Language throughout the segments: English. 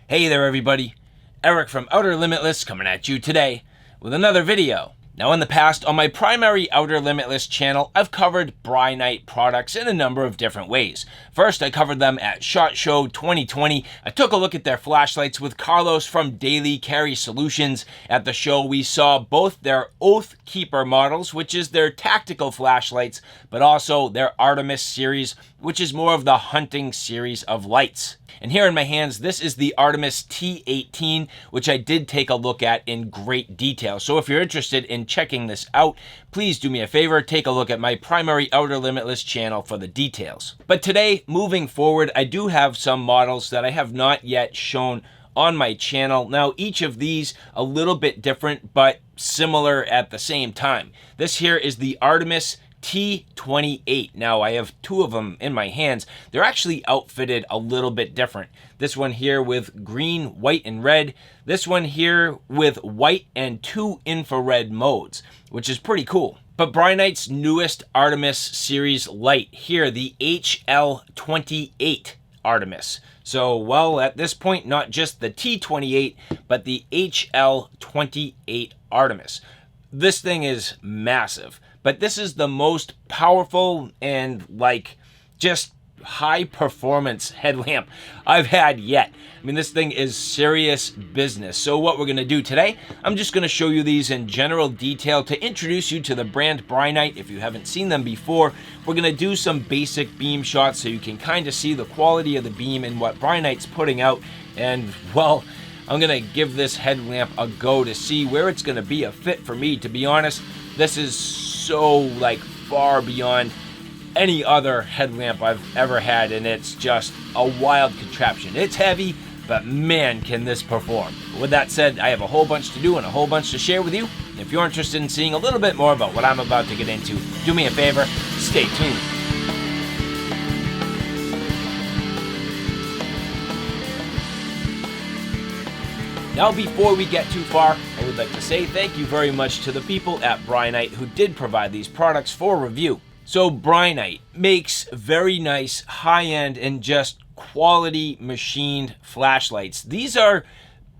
Hey there everybody, Eric from Outer Limitless coming at you today with another video. Now in the past, on my primary Outer Limitless channel, I've covered Brinyte products in a number of different ways. First, I covered them at SHOT Show 2020. I took a look at their flashlights with Carlos from Daily Carry Solutions. At the show, we saw both their Oathkeeper models, which is their tactical flashlights, but also their Artemis series, which is more of the hunting series of lights. And here in my hands, this is the Artemis T18, which I did take a look at in great detail. So if you're interested in checking this out, please do me a favor, take a look at my primary Outer Limitless channel for the details. But today, moving forward, I do have some models that I have not yet shown on my channel. Now, each of these a little bit different, but similar at the same time. This here is the Artemis T28. Now I have two of them in my hands. They're actually outfitted a little bit different. This one here with green, white, and red. This one here with white and 2 infrared modes, which is pretty cool. But Brinyte's newest Artemis series light here, the HL28 Artemis. So, well, at this point, not just the T28, but the HL28 Artemis. This thing is massive. But this is the most powerful and just high performance headlamp I've had yet. I mean, this thing is serious business. So what we're going to do today, I'm just going to show you these in general detail to introduce you to the brand Brinyte. If you haven't seen them before, we're going to do some basic beam shots so you can kind of see the quality of the beam and what Brinyte's putting out. And well, I'm going to give this headlamp a go to see where it's going to be a fit for me. To be honest, this is so far beyond any other headlamp I've ever had, and it's just a wild contraption. It's heavy, but man, can this perform. With that said, I have a whole bunch to do and a whole bunch to share with you. If you're interested in seeing a little bit more about what I'm about to get into, do me a favor, stay tuned. Now, before we get too far, I would like to say thank you very much to the people at Brinyte who did provide these products for review. So Brinyte makes very nice, high-end, and just quality machined flashlights. These are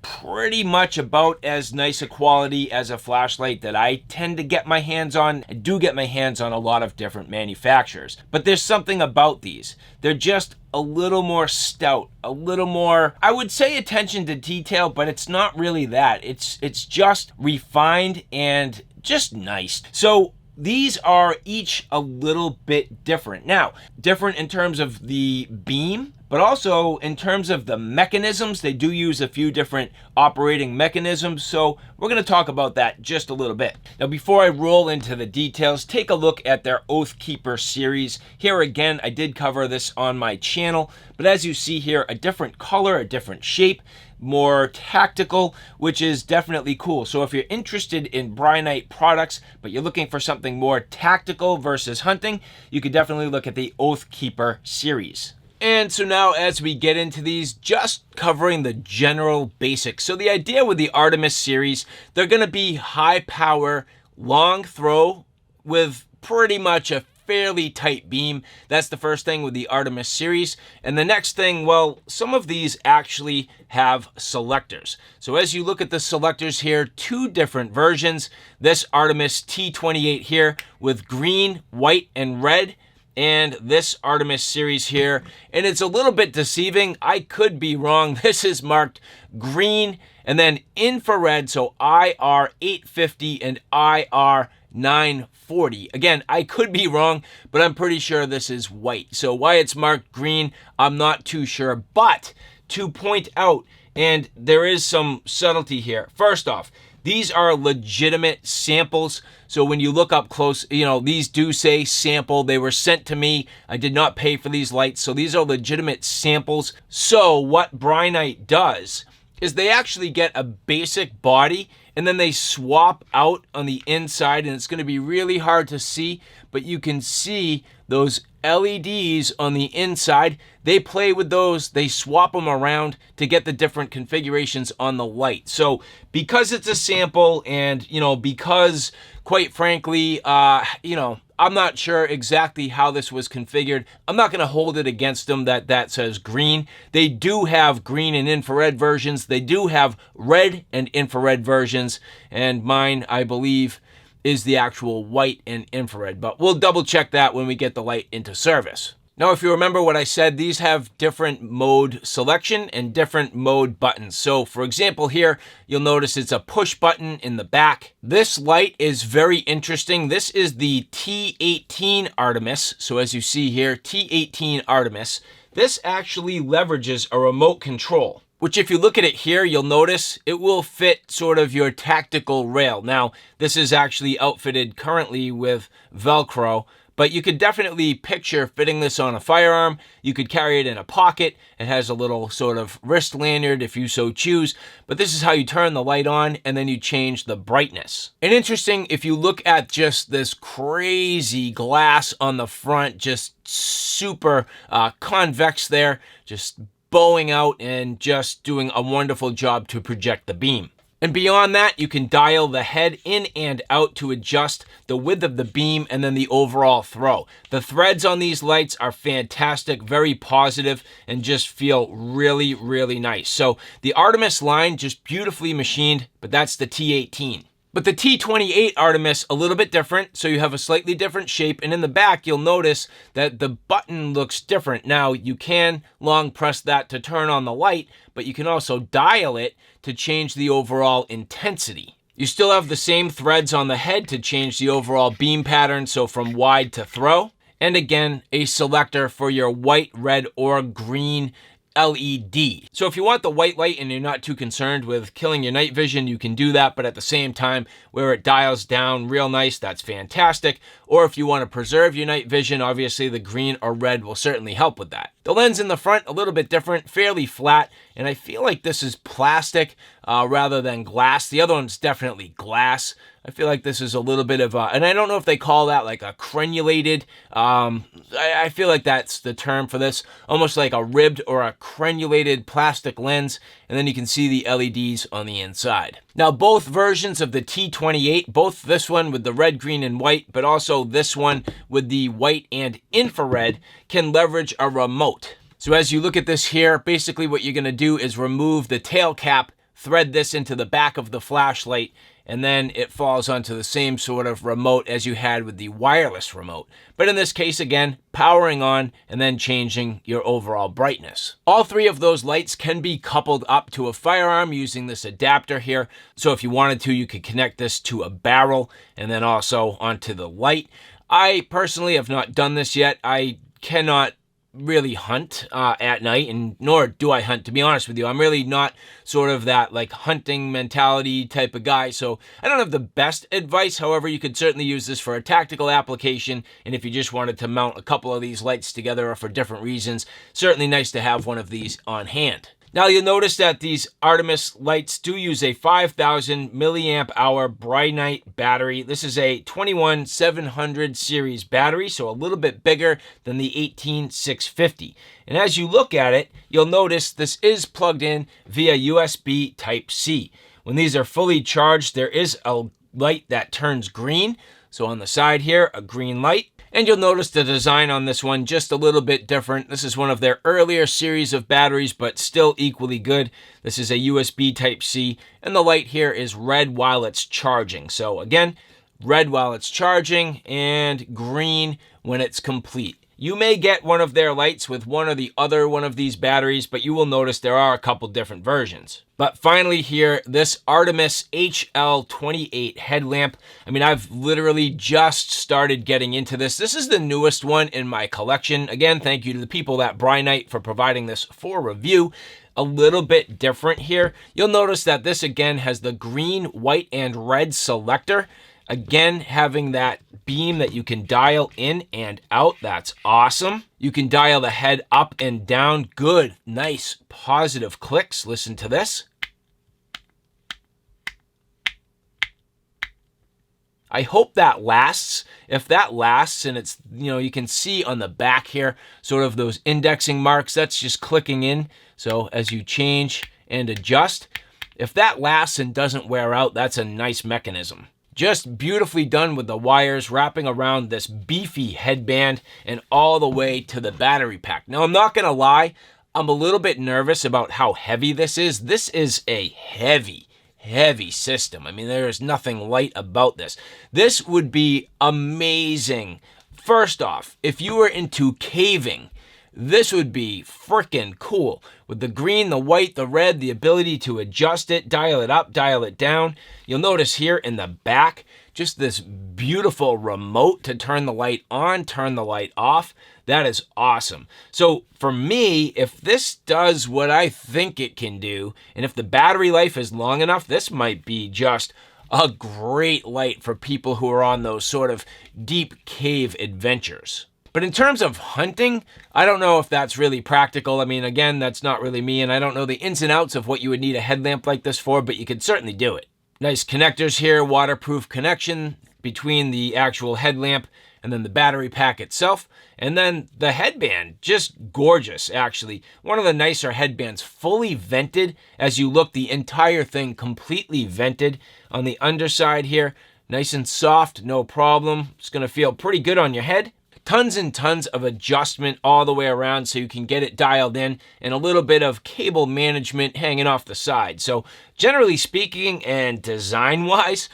pretty much about as nice a quality as a flashlight that I tend to get my hands on. I do get my hands on a lot of different manufacturers, but there's something about these. They're just a little more stout, a little more, I would say, attention to detail, but it's not really that. It's just refined and just nice. So these are each a little bit different. Now, different in terms of the beam, but also in terms of the mechanisms. They do use a few different operating mechanisms, so we're going to talk about that just a little bit. Now, before I roll into the details, take a look at their Oathkeeper series. Here again, I did cover this on my channel, but as you see here, a different color, a different shape, more tactical, which is definitely cool. So if you're interested in Brinyte products, but you're looking for something more tactical versus hunting, you could definitely look at the Oathkeeper series. And so now as we get into these, just covering the general basics. So the idea with the Artemis series, they're going to be high power, long throw with pretty much a fairly tight beam. That's the first thing with the Artemis series. And the next thing, well, some of these actually have selectors. So as you look at the selectors here, two different versions. This Artemis T28 here with green, white, and red, and this Artemis series here. And it's a little bit deceiving. I could be wrong. This is marked green and then infrared, so IR 850 and IR 940. Again, I could be wrong, but I'm pretty sure this is white. So why it's marked green, I'm not too sure. But to point out, and there is some subtlety here. First off, these are legitimate samples. So when you look up close, these do say sample. They were sent to me. I did not pay for these lights. So these are legitimate samples. So what Brinyte does is they actually get a basic body and then they swap out on the inside, and it's going to be really hard to see, but you can see those LEDs on the inside. they play with those, they swap them around to get the different configurations on the light. So because it's a sample and, because quite frankly, I'm not sure exactly how this was configured. I'm not going to hold it against them that says green. They do have green and infrared versions. They do have red and infrared versions. And mine, I believe, is the actual white and infrared. But we'll double check that when we get the light into service. Now, if you remember what I said, these have different mode selection and different mode buttons. So for example here, you'll notice it's a push button in the back. This light is very interesting. This is the T18 Artemis. So as you see here, T18 Artemis. This actually leverages a remote control, which if you look at it here, you'll notice it will fit sort of your tactical rail. Now, this is actually outfitted currently with Velcro, but you could definitely picture fitting this on a firearm. You could carry it in a pocket. It has a little sort of wrist lanyard if you so choose. But this is how you turn the light on, and then you change the brightness. And interesting, if you look at just this crazy glass on the front, just super convex there, just bowing out and just doing a wonderful job to project the beam. And beyond that, you can dial the head in and out to adjust the width of the beam and then the overall throw. The threads on these lights are fantastic, very positive, and just feel really, really nice. So the Artemis line, just beautifully machined, but that's the T18. But the T28 Artemis, a little bit different, so you have a slightly different shape, and in the back you'll notice that the button looks different. Now you can long press that to turn on the light, but you can also dial it to change the overall intensity. You still have the same threads on the head to change the overall beam pattern, so from wide to throw. And again, a selector for your white, red, or green LED. So if you want the white light and you're not too concerned with killing your night vision, you can do that, but at the same time, where it dials down real nice, that's fantastic. Or if you want to preserve your night vision, obviously the green or red will certainly help with that. The lens in the front, a little bit different, fairly flat, and I feel like this is plastic rather than glass. The other one's definitely glass. I feel like this is a little bit of a, and I don't know if they call that like a crenulated, I feel like that's the term for this, almost like a ribbed or a crenulated plastic lens, and then you can see the LEDs on the inside. Now, both versions of the T28, both this one with the red, green, and white, but also this one with the white and infrared, can leverage a remote. So as you look at this here, basically what you're going to do is remove the tail cap, thread this into the back of the flashlight, and then it falls onto the same sort of remote as you had with the wireless remote. But in this case, again, powering on and then changing your overall brightness. All three of those lights can be coupled up to a firearm using this adapter here. So if you wanted to, you could connect this to a barrel and then also onto the light. I personally have not done this yet. I cannot really hunt at night, and nor do I hunt, to be honest with you. I'm really not sort of that like hunting mentality type of guy, so I don't have the best advice. However, you could certainly use this for a tactical application, and if you just wanted to mount a couple of these lights together or for different reasons, certainly nice to have one of these on hand. Now you'll notice that these Artemis lights do use a 5,000 milliamp hour Brinyte battery. This is a 21700 series battery, so a little bit bigger than the 18650. And as you look at it, you'll notice this is plugged in via USB Type-C. When these are fully charged, there is a light that turns green. So on the side here, a green light. And you'll notice the design on this one just a little bit different. This is one of their earlier series of batteries, but still equally good. This is a USB Type-C, and the light here is red while it's charging. So again, red while it's charging and green when it's complete. You may get one of their lights with one or the other one of these batteries, but you will notice there are a couple different versions. But finally here, this Artemis HL28 headlamp. I mean, I've literally just started getting into this. This is the newest one in my collection. Again, thank you to the people at Brinite for providing this for review. A little bit different here. You'll notice that this again has the green, white, and red selector. Again, having that beam that you can dial in and out, that's awesome. You can dial the head up and down. Good, nice, positive clicks. Listen to this. I hope that lasts. If that lasts, and it's, you can see on the back here, sort of those indexing marks, that's just clicking in. So as you change and adjust, if that lasts and doesn't wear out, that's a nice mechanism. Just beautifully done with the wires wrapping around this beefy headband and all the way to the battery pack. Now, I'm not gonna lie, I'm a little bit nervous about how heavy this is. This is a heavy system. I mean, there is nothing light about this. This would be amazing. First off, if you were into caving, this would be freaking cool. With the green, the white, the red, the ability to adjust it, dial it up, dial it down. You'll notice here in the back, just this beautiful remote to turn the light on, turn the light off. That is awesome. So for me, if this does what I think it can do, and if the battery life is long enough, this might be just a great light for people who are on those sort of deep cave adventures. But in terms of hunting, I don't know if that's really practical. I mean, again, that's not really me, and I don't know the ins and outs of what you would need a headlamp like this for, but you could certainly do it. Nice connectors here, waterproof connection between the actual headlamp and then the battery pack itself. And then the headband, just gorgeous, actually. One of the nicer headbands, fully vented. As you look, the entire thing completely vented on the underside here. Nice and soft, no problem. It's gonna feel pretty good on your head. Tons and tons of adjustment all the way around so you can get it dialed in, and a little bit of cable management hanging off the side. So generally speaking and design-wise,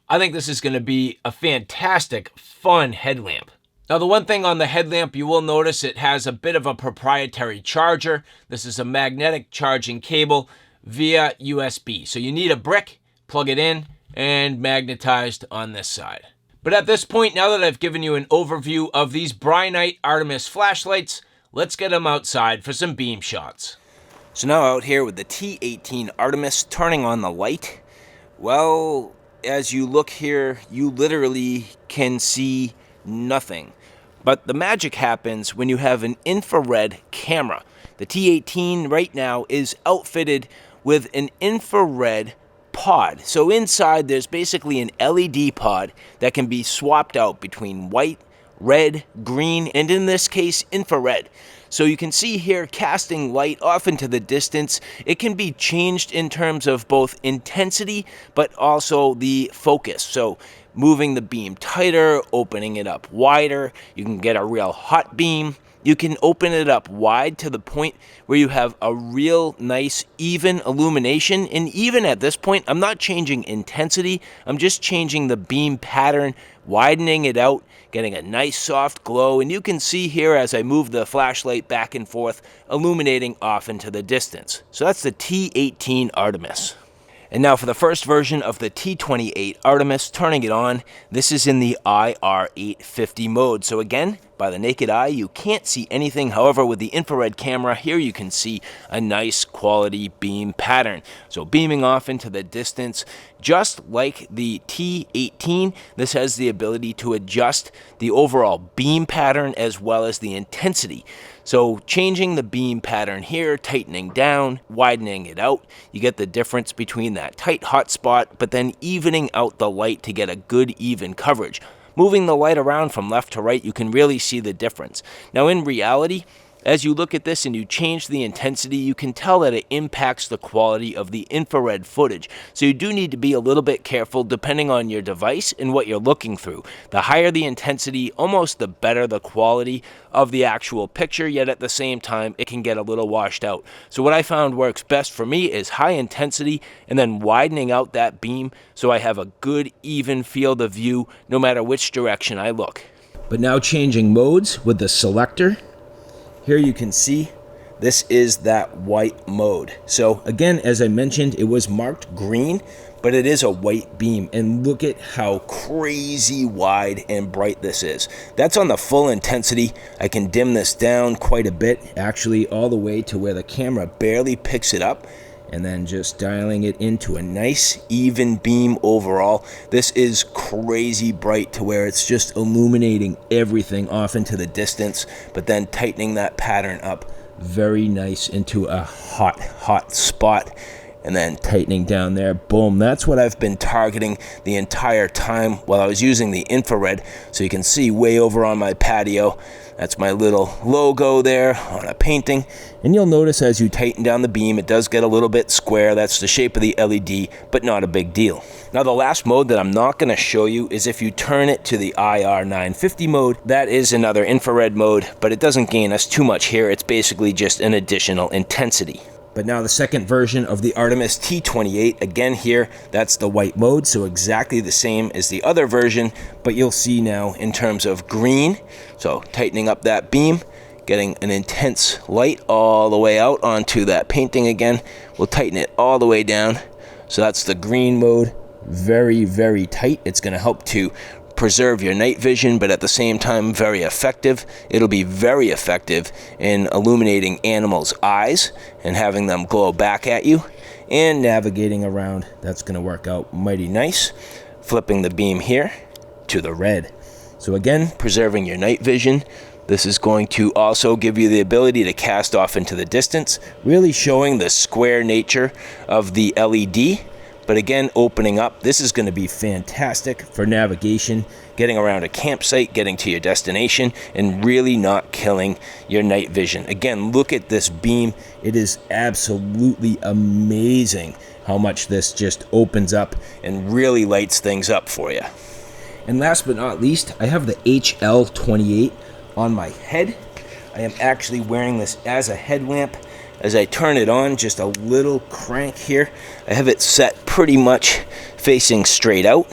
I think this is going to be a fantastic, fun headlamp. Now, the one thing on the headlamp, you will notice it has a bit of a proprietary charger. This is a magnetic charging cable via USB. So you need a brick, plug it in, and magnetized on this side. But at this point, now that I've given you an overview of these Brinyte Artemis flashlights, let's get them outside for some beam shots. So now out here with the T18 Artemis, turning on the light. Well, as you look here, you literally can see nothing. But the magic happens when you have an infrared camera. The T18 right now is outfitted with an infrared pod. So inside there's basically an LED pod that can be swapped out between white, red, green, and in this case, infrared. So you can see here casting light off into the distance. It can be changed in terms of both intensity, but also the focus. So moving the beam tighter, opening it up wider, you can get a real hot beam. You can open it up wide to the point where you have a real nice even illumination. And even at this point, I'm not changing intensity. I'm just changing the beam pattern, widening it out, getting a nice soft glow. And you can see here as I move the flashlight back and forth, illuminating off into the distance. So that's the T18 Artemis. And now for the first version of the T28 Artemis, turning it on, this is in the IR850 mode. So again, by the naked eye, you can't see anything. However, with the infrared camera, here you can see a nice quality beam pattern. So beaming off into the distance, just like the T18, this has the ability to adjust the overall beam pattern as well as the intensity. So changing the beam pattern here, tightening down, widening it out, you get the difference between that tight hot spot, but then evening out the light to get a good even coverage. Moving the light around from left to right, you can really see the difference. Now in reality, as you look at this and you change the intensity, you can tell that it impacts the quality of the infrared footage. So you do need to be a little bit careful depending on your device and what you're looking through. The higher the intensity, almost the better the quality of the actual picture, yet at the same time, it can get a little washed out. So what I found works best for me is high intensity and then widening out that beam so I have a good even field of view no matter which direction I look. But now changing modes with the selector. Here you can see this is that white mode. So again, as I mentioned, it was marked green, but it is a white beam. And look at how crazy wide and bright this is. That's on the full intensity. I can dim this down quite a bit, actually all the way to where the camera barely picks it up. And then just dialing it into a nice even beam overall. This is crazy bright to where it's just illuminating everything off into the distance, but then tightening that pattern up very nice into a hot spot. and then tightening down there. Boom. That's what I've been targeting the entire time while I was using the infrared. So you can see way over on my patio, that's my little logo there on a painting. And you'll notice as you tighten down the beam, it does get a little bit square. That's the shape of the LED, but not a big deal. Now the last mode that I'm not going to show you is if you turn it to the IR 950 mode. That is another infrared mode, but it doesn't gain us too much here. It's basically just an additional intensity. But now the second version of the Artemis T28, again here, that's the white mode, so exactly the same as the other version, but you'll see now in terms of green, so tightening up that beam, getting an intense light all the way out onto that painting again. We'll tighten it all the way down, so that's the green mode, very, very tight. It's going to help to preserve your night vision, but at the same time very effective. It'll be very effective in illuminating animals' eyes and having them glow back at you, and navigating around. That's going to work out mighty nice. Flipping the beam here to the red. So again, preserving your night vision. This is going to also give you the ability to cast off into the distance, really showing the square nature of the LED. But again, opening up, this is going to be fantastic for navigation, getting around a campsite, getting to your destination, and really not killing your night vision. Again, look at this beam. It is absolutely amazing how much this just opens up and really lights things up for you. And last but not least, I have the HL28 on my head. I am actually wearing this as a headlamp. As I turn it on, just a little crank here. I have it set pretty much facing straight out.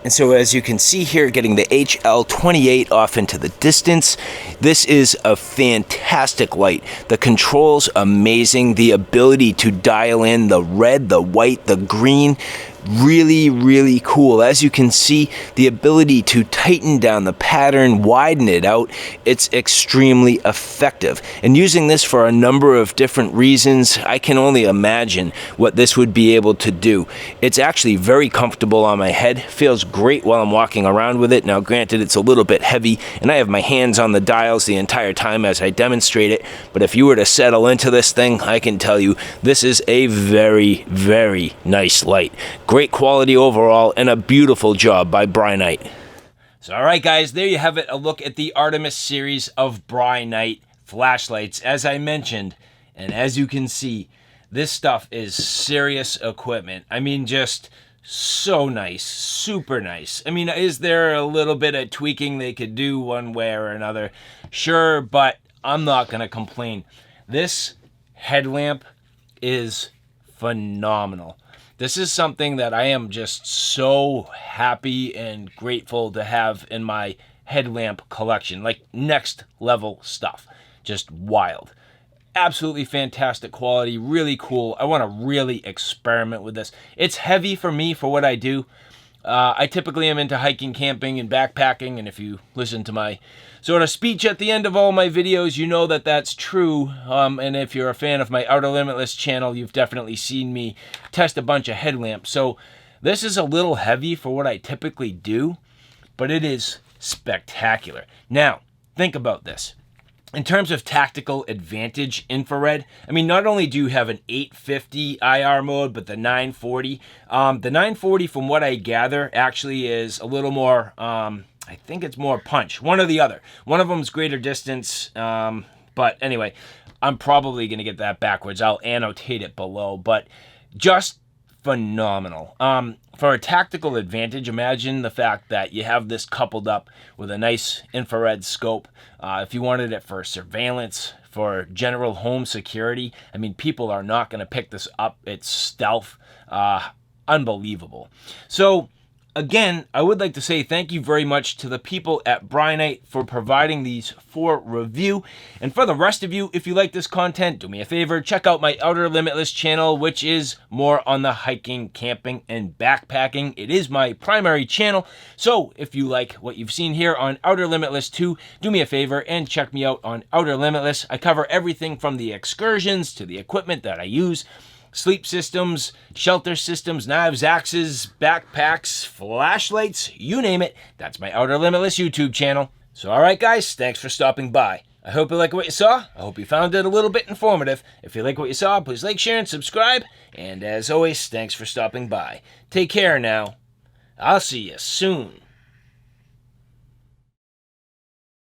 And so as you can see here, getting the HL28 off into the distance, this is a fantastic light. The controls amazing. The ability to dial in the red, the white, the green, really, really cool. As you can see, the ability to tighten down the pattern, widen it out, it's extremely effective. And using this for a number of different reasons, I can only imagine what this would be able to do. It's actually very comfortable on my head, feels great while I'm walking around with it. Now granted, it's a little bit heavy and I have my hands on the dials the entire time as I demonstrate it, but if you were to settle into this thing, I can tell you this is a very, very nice light. Great quality overall, and a beautiful job by Brinyte. So alright guys, there you have it, a look at the Artemis series of Brinyte flashlights, as I mentioned. And as you can see, this stuff is serious equipment. I mean, just so nice, super nice. I mean, is there a little bit of tweaking they could do one way or another? Sure, but I'm not gonna complain. This headlamp is phenomenal. This is something that I am just so happy and grateful to have in my headlamp collection. Like, next level stuff. Just wild. Absolutely fantastic quality, really cool. I want to really experiment with this. It's heavy for me for what I do. I typically am into hiking, camping, and backpacking, and if you listen to my sort of speech at the end of all my videos, you know that that's true. And if you're a fan of my Outer Limitless channel, you've definitely seen me test a bunch of headlamps. So this is a little heavy for what I typically do, but it is spectacular. Now, think about this. In terms of tactical advantage infrared, I mean, not only do you have an 850 IR mode, but the 940. The 940, from what I gather, actually is a little more, I think it's more punch. One or the other. One of them is greater distance, but anyway, I'm probably going to get that backwards. I'll annotate it below, but just phenomenal. For a tactical advantage, imagine the fact that you have this coupled up with a nice infrared scope. If you wanted it for surveillance, for general home security, I mean, people are not going to pick this up. It's stealth. Unbelievable. So, again, I would like to say thank you very much to the people at Brinyte for providing these for review. And for the rest of you, if you like this content, do me a favor, check out my Outer Limitless channel, which is more on the hiking, camping, and backpacking. It is my primary channel. So if you like what you've seen here on Outer Limitless 2, do me a favor and check me out on Outer Limitless. I cover everything from the excursions to the equipment that I use, sleep systems, shelter systems, knives, axes, backpacks, flashlights, you name it. That's my Outer Limitless YouTube channel. So alright guys, thanks for stopping by. I hope you like what you saw. I hope you found it a little bit informative. If you like what you saw, please like, share, and subscribe. And as always, thanks for stopping by. Take care now. I'll see you soon.